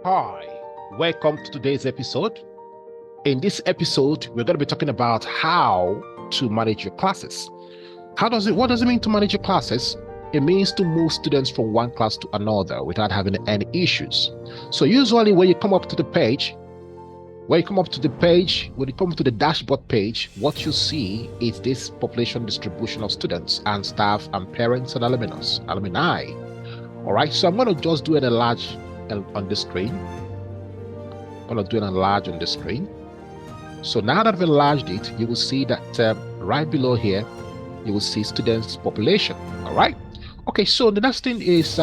Hi, welcome to today's episode. In this episode, we're going to be talking about how to manage your classes. What does it mean to manage your classes? It means to move students from one class to another without having any issues. So usually when you come up to the dashboard page, what you see is this population distribution of students and staff and parents and alumni. All right, so I'm going to just do an enlarge on the screen. I'm going to do an enlarge on the screen. So now that I've enlarged it, you will see that right below here, you will see students population. All right. Okay, so the next thing is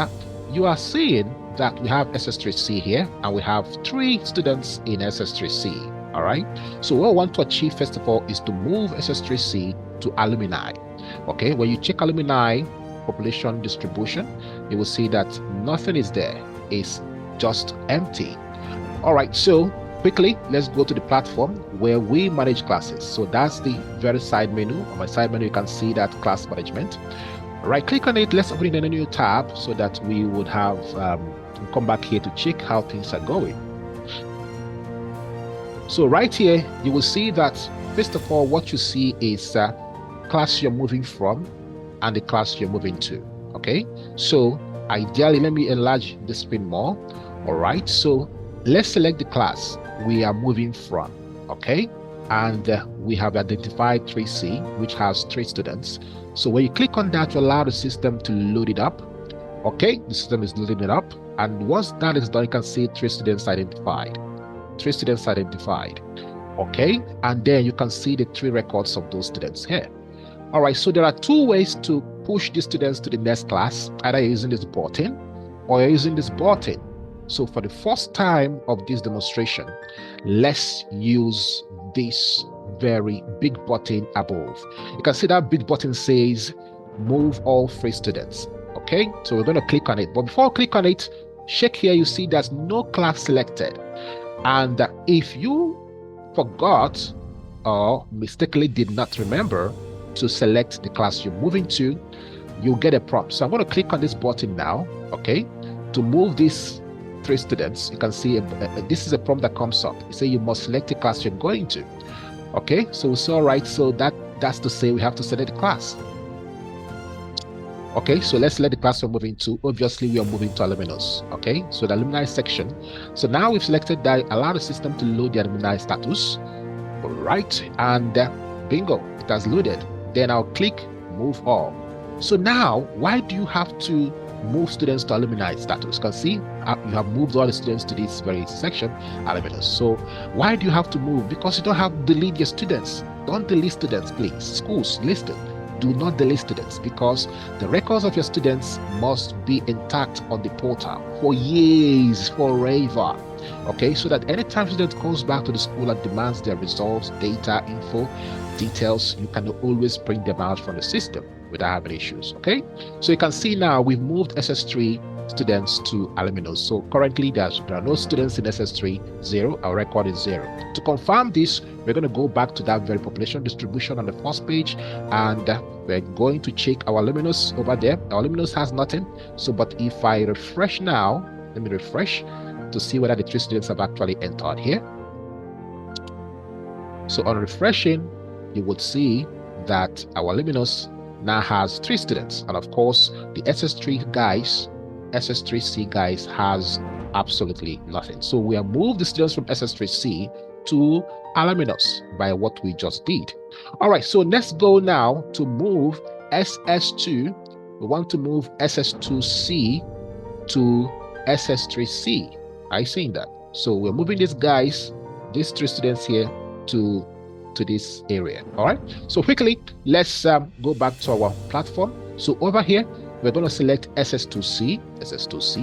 you are seeing that we have SS3C here, and we have 3 students in SS3C. All right. So what I want to achieve first of all is to move SS3C to alumni. Okay, when you check alumni population distribution, you will see that nothing is there. It's just empty. All right, so quickly let's go to the platform where we manage classes. So that's the very side menu. On my side menu, you can see that class management. Right click on it. Let's open it in a new tab so that we would have come back here to check how things are going. So right here, you will see that first of all, what you see is class you're moving from and the class you're moving to. Okay, so ideally, let me enlarge the screen more. All right, so let's select the class we are moving from. Okay, and we have identified 3C, which has 3 students. So when you click on that, you allow the system to load it up. Okay, the system is loading it up, and once that is done, you can see 3 students identified. 3 students identified. Okay, and then you can see the 3 records of those students here. All right, so there are 2 ways to push the students to the next class, either using this button or using this button. So for the first time of this demonstration, let's use this very big button above. You can see that big button says move all 3 students. Okay, so we're going to click on it. But before I click on it, check here, you see there's no class selected. And if you forgot or mistakenly did not remember to select the class you're moving to, you'll get a prompt. So I'm going to click on this button now, okay, to move these 3 students. You can see this is a prompt that comes up. It says you must select the class you're going to. Okay, so it's all right. So that's to say we have to select the class. Okay, so let's select the class we're moving to. Obviously, we are moving to alumnus. Okay, so the alumni section. So now we've selected that, allow the system to load the alumni status. All right, and bingo, it has loaded. Then I'll click move all. So now, why do you have to move students to alumni status? You can see you have moved all the students to this very section, alumnus. So why do you have to move? Because you don't have to delete your students. Don't delete students, please. Schools, listen. Do not delete students, because the records of your students must be intact on the portal for years, forever. Okay, so that anytime student comes back to the school and demands their results, data, info, details, you can always bring them out from the system without having issues. Okay, so you can see now we've moved SS3 students to alumnus. So currently there are no students in SS3, 0. Our record is 0. To confirm this, we're going to go back to that very population distribution on the first page, and we're going to check our alumnus over there. Our alumnus has nothing. So, but if I refresh now, let me refresh to see whether the 3 students have actually entered here. So on refreshing, you would see that our alumnus now has 3 students, and of course the SS3C guys has absolutely nothing. So we have moved the students from SS3C to alumnus by what we just did. All right, so let's go now to move SS2. We want to move SS2C to SS3C. I seen that. So we're moving these 3 students here to this area. All right, so quickly let's go back to our platform. So over here we're going to select SS2C.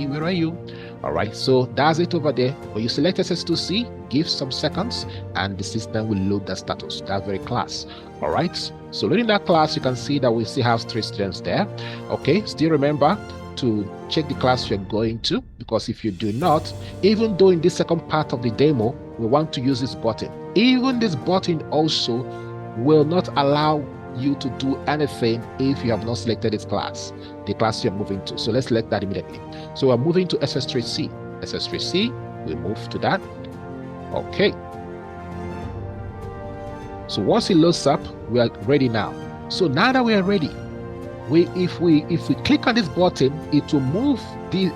Where are you? All right, so that's it over there. When you select SS2C, give some seconds and the system will load the status, that very class. All right, so loading that class, you can see that we still have 3 students there. Okay, still remember to check the class you're going to, because if you do not, even though in this second part of the demo we want to use this button, even this button also will not allow you to do anything if you have not selected this class, the class you're moving to. So let's select that immediately. So we're moving to SS3C. We move to that. Okay. So once it loads up, we are ready now. So now that we are ready, if we click on this button, it will move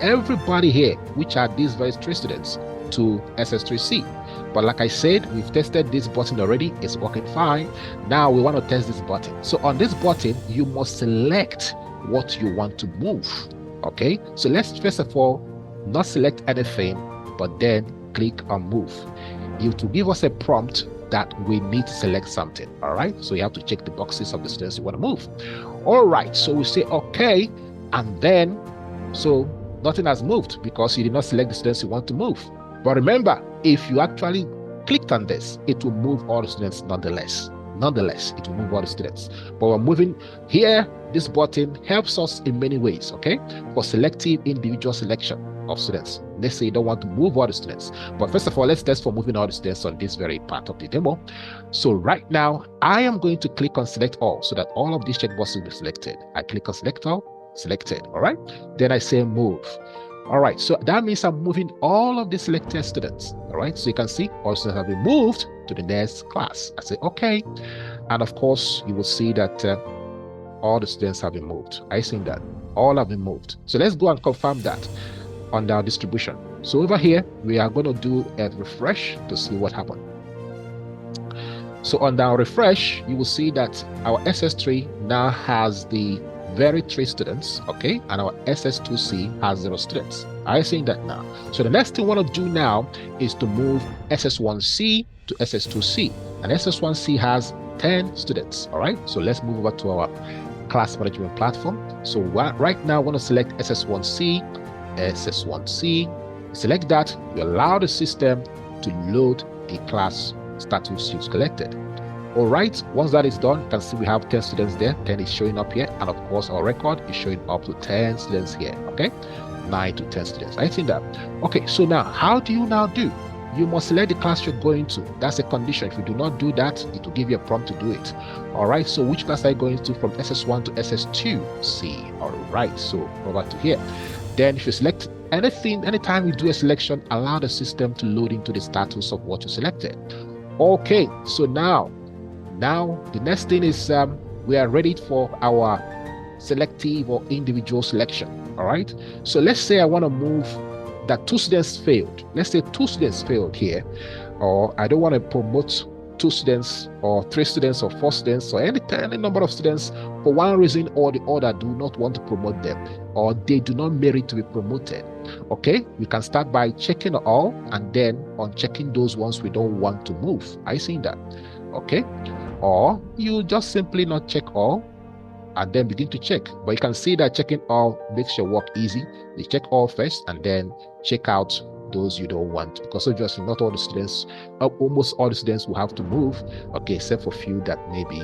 everybody here, which are these very 3 students, to SS3C. But like I said, we've tested this button already. It's working fine. Now we want to test this button. So on this button, you must select what you want to move. Okay, so let's first of all not select anything, but then click on move. It will give us a prompt that we need to select something. All right, so you have to check the boxes of the students you want to move. All right, so we say okay, and then so nothing has moved because you did not select the students you want to move. But remember, if you actually clicked on this, it will move all the students nonetheless. Nonetheless, it will move all the students. But we're moving here. This button helps us in many ways, okay? For selective individual selection of students. Let's say you don't want to move all the students. But first of all, let's test for moving all the students on this very part of the demo. So right now, I am going to click on select all so that all of these checkboxes will be selected. I click on select all, selected, all right? Then I say move. All right, so that means I'm moving all of the selected students. All right, so you can see all students have been moved to the next class. I say okay, and of course you will see that all the students have been moved. I see that all have been moved. So let's go and confirm that on our distribution. So over here we are going to do a refresh to see what happened. So on our refresh, you will see that our SS3 now has the very 3 students, okay, and our SS2C has 0 students. I see that now. So the next thing we want to do now is to move SS1C to SS2C, and SS1C has 10 students. All right, so let's move over to our class management platform. So right now I want to select SS1C, select that. You allow the system to load the class status you've selected. All right, once that is done, you can see we have 10 students there. 10 is showing up here, and of course our record is showing up to 10 students here. Okay, 9 to 10 students. I think that. Okay, so now how do you now do? You must select the class you're going to. That's a condition. If you do not do that, it will give you a prompt to do it. All right, so which class are you going to from SS1 to SS2C? All right, so over to here. Then if you select anything, anytime you do a selection, allow the system to load into the status of what you selected. Okay, so now the next thing is we are ready for our selective or individual selection. All right, so let's say I want to move that 2 students failed. Let's say 2 students failed here, or I don't want to promote 2 students or 3 students or 4 students or any number of students for one reason or the other. Do not want to promote them, or they do not merit to be promoted. Okay, we can start by checking all and then unchecking those ones we don't want to move. I see that. Okay, or you just simply not check all and then begin to check. But you can see that checking all makes your work easy. You check all first and then check out those you don't want, because obviously not all the students, almost all the students will have to move, okay, except for few that maybe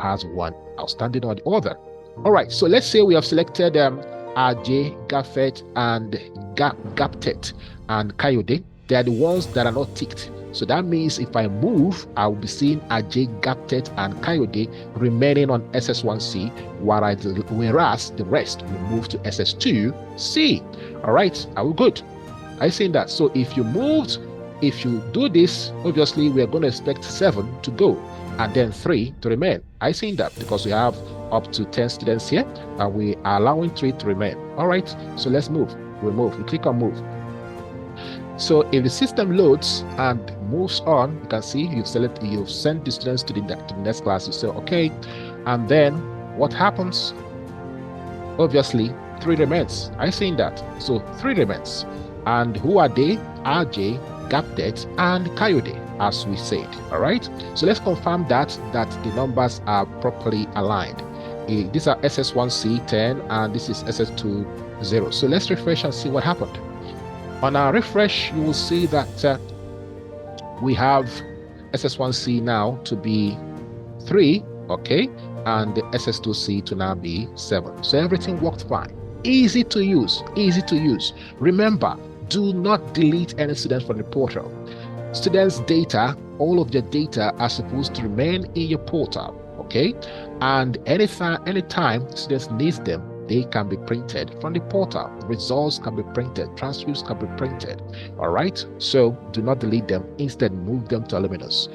has one outstanding or the other. All right, so let's say we have selected 𝘐𝘭𝘰𝘤𝘬, 𝘭𝘭𝘰𝘤𝘬, and 𝘭𝘭𝘮𝘮 and 𝘭𝘭𝘰𝘤𝘬. They are the ones that are not ticked. So that means if I move, I will be seeing 𝘐𝘭𝘮𝘮 and 𝘭𝘭𝘰𝘤𝘬 remaining on SS1C, whereas the rest will move to SS2C. All right, are we good? I see that. So if you do this, obviously we are going to expect 7 to go and then 3 to remain. I see that because we have up to 10 students here and we are allowing 3 to remain. All right, so let's move. We click on move. So if the system loads and moves on, you can see you've sent the students to the next class. You say okay, and then what happens? Obviously 3 remains. I seen that. So 3 remains. And who are they? 𝘐𝘭𝘰𝘤𝘬, 𝘭𝘭𝘮𝑗, and 𝘭𝘭𝘭𝘮, as we said. All right, so let's confirm that the numbers are properly aligned. These are SS1C 10 and this is SS2 0. So let's refresh and see what happened. On our refresh, you will see that we have SS1C now to be 3, okay, and the SS2C to now be 7. So everything worked fine. Easy to use, easy to use. Remember, do not delete any students from the portal. Students' data, all of their data are supposed to remain in your portal, okay? And anytime students need them, they can be printed from the portal. Results can be printed, transcripts can be printed. All right, so do not delete them, instead move them to Luminous.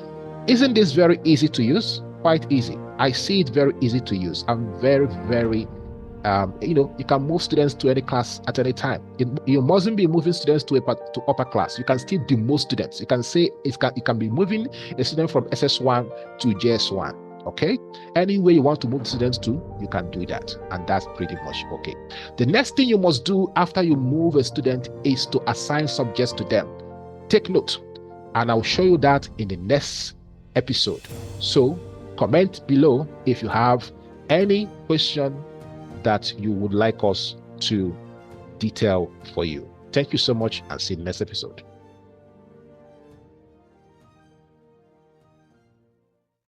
Isn't this very easy to use? Quite easy. I see it very easy to use. I'm very you can move students to any class at any time. You mustn't be moving students to upper class. You can still demote students. You can say you can be moving a student from SS1 to JS1. Okay, any way you want to move students to, you can do that, and that's pretty much okay. The next thing you must do after you move a student is to assign subjects to them. Take note, and I'll show you that in the next episode. So comment below if you have any question that you would like us to detail for you. Thank you so much, and see you in the next episode.